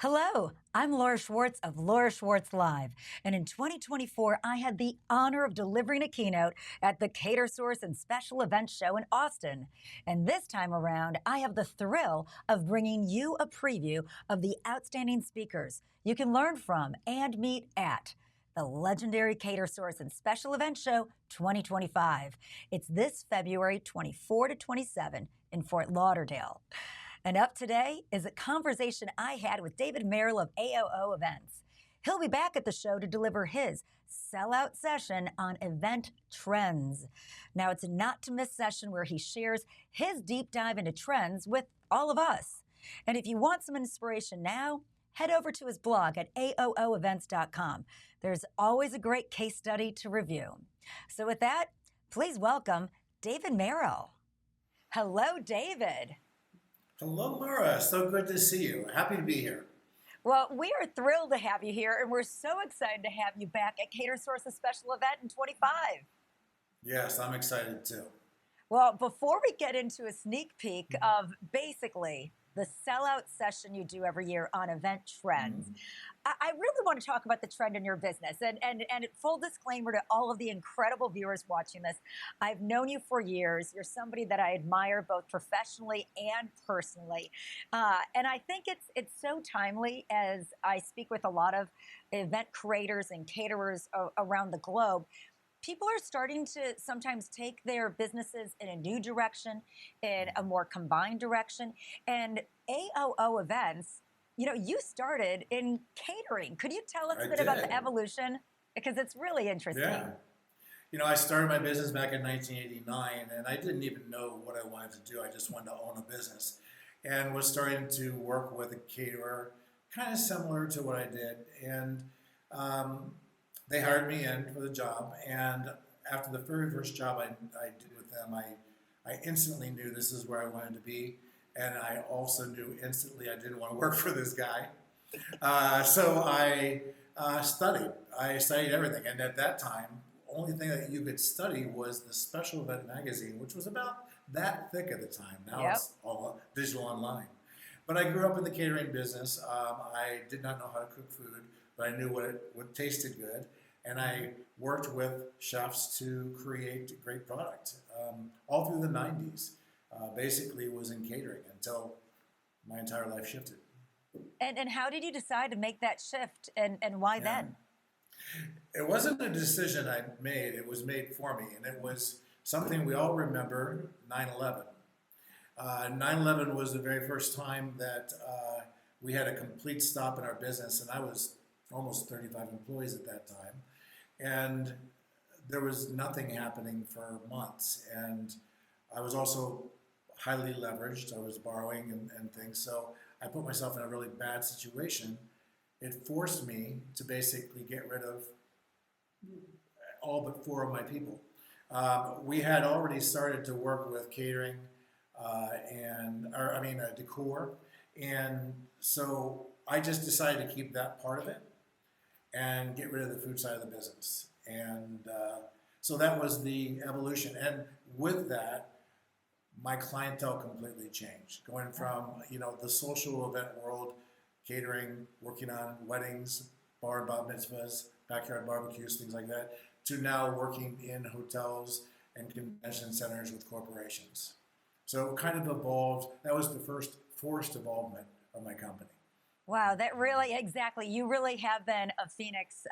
Hello, I'm Laura Schwartz of Laura Schwartz Live. And in 2024, I had the honor of delivering a keynote at the Catersource and Special Event Show in Austin. And this time around, I have the thrill of bringing you a preview of the outstanding speakers you can learn from and meet at the legendary Catersource and Special Event Show 2025. It's this February 24 to 27 in Fort Lauderdale. And up today is a conversation I had with David Merrell of AOO Events. He'll be back at the show to deliver his sellout session on event trends. Now, it's a not to miss session where he shares his deep dive into trends with all of us. And if you want some inspiration now, head over to his blog at aooevents.com. There's always a great case study to review. So with that, please welcome David Merrell. Hello, David. Hello, Laura. So good to see you. Happy to be here. Well, we are thrilled to have you here, and we're so excited to have you back at Catersource's special event in 25. Yes, I'm excited too. Well, before we get into a sneak peek of basically the sellout session you do every year on event trends, I really want to talk about the trend in your business. And full disclaimer to all of the incredible viewers watching this, I've known you for years. You're somebody that I admire both professionally and personally. And I think it's so timely as I speak with a lot of event creators and caterers around the globe. People are starting to sometimes take their businesses in a new direction, in a more combined direction. And AOO Events, you started in catering. Could you tell us a bit about the evolution? Because it's really interesting. Yeah. I started my business back in 1989, and I didn't even know what I wanted to do. I just wanted to own a business and was starting to work with a caterer, kind of similar to what I did. And they hired me in for the job, and after the very first job I did with them, I instantly knew this is where I wanted to be, and I also knew instantly I didn't want to work for this guy. So I studied. I studied everything, and at that time, only thing that you could study was the Special Event magazine, which was about that thick at the time. Now it's all digital online. But I grew up in the catering business. I did not know how to cook food, but I knew what tasted good. And I worked with chefs to create great product all through the 90s. Basically was in catering until my entire life shifted. And how did you decide to make that shift, and why then? It wasn't a decision I made. It was made for me. And it was something we all remember, 9/11. 9/11 was the very first time that we had a complete stop in our business. And I was almost 35 employees at that time. And there was nothing happening for months. And I was also highly leveraged. I was borrowing and things. So I put myself in a really bad situation. It forced me to basically get rid of all but 4 of my people. We had already started to work with catering decor. And so I just decided to keep that part of it and get rid of the food side of the business. And so that was the evolution. And with that, my clientele completely changed. Going from, the social event world, catering, working on weddings, bar and bat mitzvahs, backyard barbecues, things like that, to now working in hotels and convention centers with corporations. So it kind of evolved. That was the first forced evolvement of my company. Wow, that really, exactly. You really have been a phoenix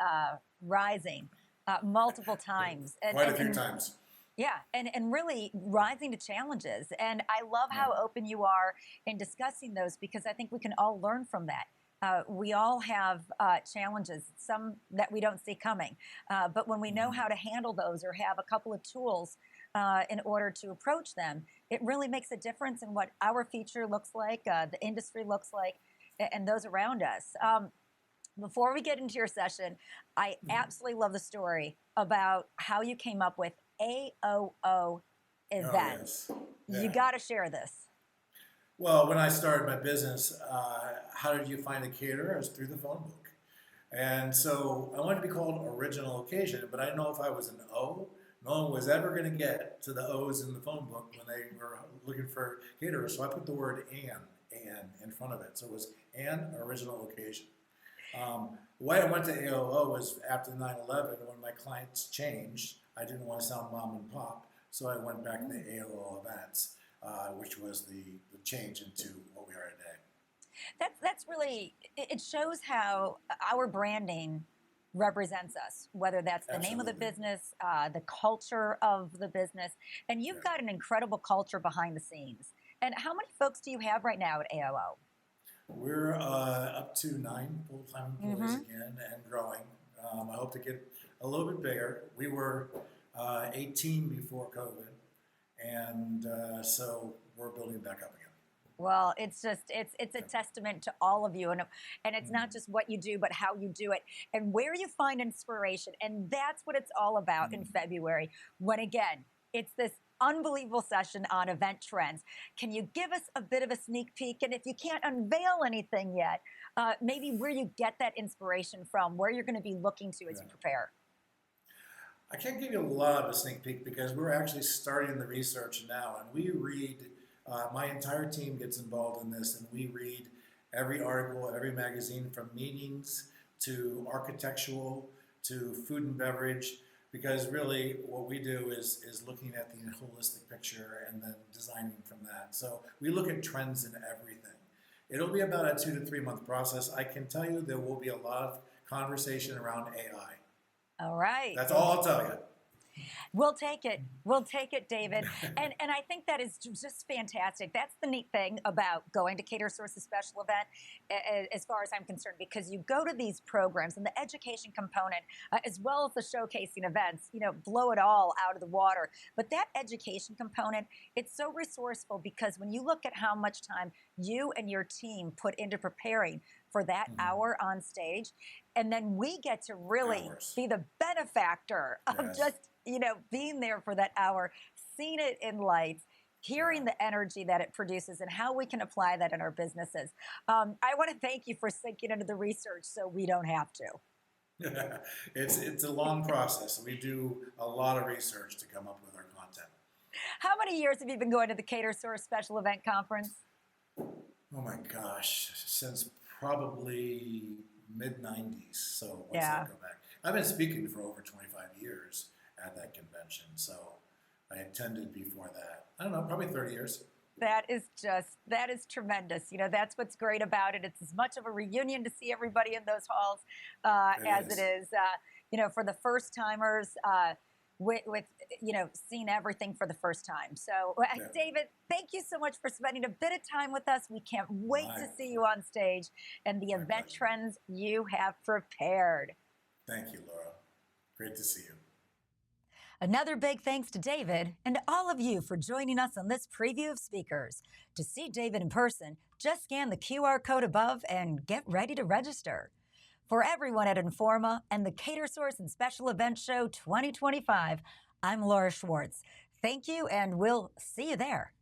rising multiple times. Quite a few times. Yeah, and really rising to challenges. And I love how open you are in discussing those, because I think we can all learn from that. We all have challenges, some that we don't see coming. But when we know how to handle those or have a couple of tools in order to approach them, it really makes a difference in what our future looks like, the industry looks like, and those around us. Before we get into your session, I absolutely love the story about how you came up with AOO Events. You got to share this. Well, when I started my business, how did you find a caterer? It was through the phone book. And so I wanted to be called Original Occasion, but I didn't know if I was an O. No one was ever going to get to the O's in the phone book when they were looking for caterers. So I put the word and. N in front of it. So it was an original occasion. Why I went to AOO was after 9/11, when my clients changed, I didn't want to sound mom and pop, so I went back to AOO events, which was the change into what we are today. That's really, it shows how our branding represents us, whether that's the name of the business, the culture of the business, and you've got an incredible culture behind the scenes. And how many folks do you have right now at AOO? We're up to 9 full-time employees again and growing. I hope to get a little bit bigger. We were 18 before COVID, and so we're building back up again. Well, it's a testament to all of you, and it's not just what you do, but how you do it, and where you find inspiration, and that's what it's all about in February, when again, it's this unbelievable session on event trends. Can you give us a bit of a sneak peek? And if you can't unveil anything yet, maybe where you get that inspiration from, where you're going to be looking to as you prepare. I can't give you a lot of a sneak peek because we're actually starting the research now, and we read, my entire team gets involved in this, and we read every article, every magazine, from meetings to architectural to food and beverage, because really what we do is looking at the holistic picture and then designing from that. So we look at trends in everything. It'll be about a 2 to 3 month process. I can tell you there will be a lot of conversation around AI. All right. That's all I'll tell you. We'll take it. We'll take it, David. And I think that is just fantastic. That's the neat thing about going to Catersource's special event, as far as I'm concerned, because you go to these programs and the education component, as well as the showcasing events, blow it all out of the water. But that education component, it's so resourceful, because when you look at how much time you and your team put into preparing for that hour on stage, and then we get to really be the benefactor of just, being there for that hour, seeing it in lights, hearing the energy that it produces, and how we can apply that in our businesses. I want to thank you for sinking into the research so we don't have to. It's a long process. We do a lot of research to come up with our content. How many years have you been going to the Catersource Special Event Conference? Oh my gosh, since probably mid-90s. So what's that go back? I've been speaking for over 25 years at that convention. So I attended before that. I don't know, probably 30 years. That is tremendous. That's what's great about it. It's as much of a reunion to see everybody in those halls as it is, for the first timers, with seeing everything for the first time. So David, thank you so much for spending a bit of time with us. We can't wait to see you on stage and the event trends you have prepared. Thank you, Laura. Great to see you. Another big thanks to David and to all of you for joining us on this preview of speakers. To see David in person, just scan the QR code above and get ready to register. For everyone at Informa and the Catersource and Special Event Show 2025, I'm Laura Schwartz. Thank you, and we'll see you there.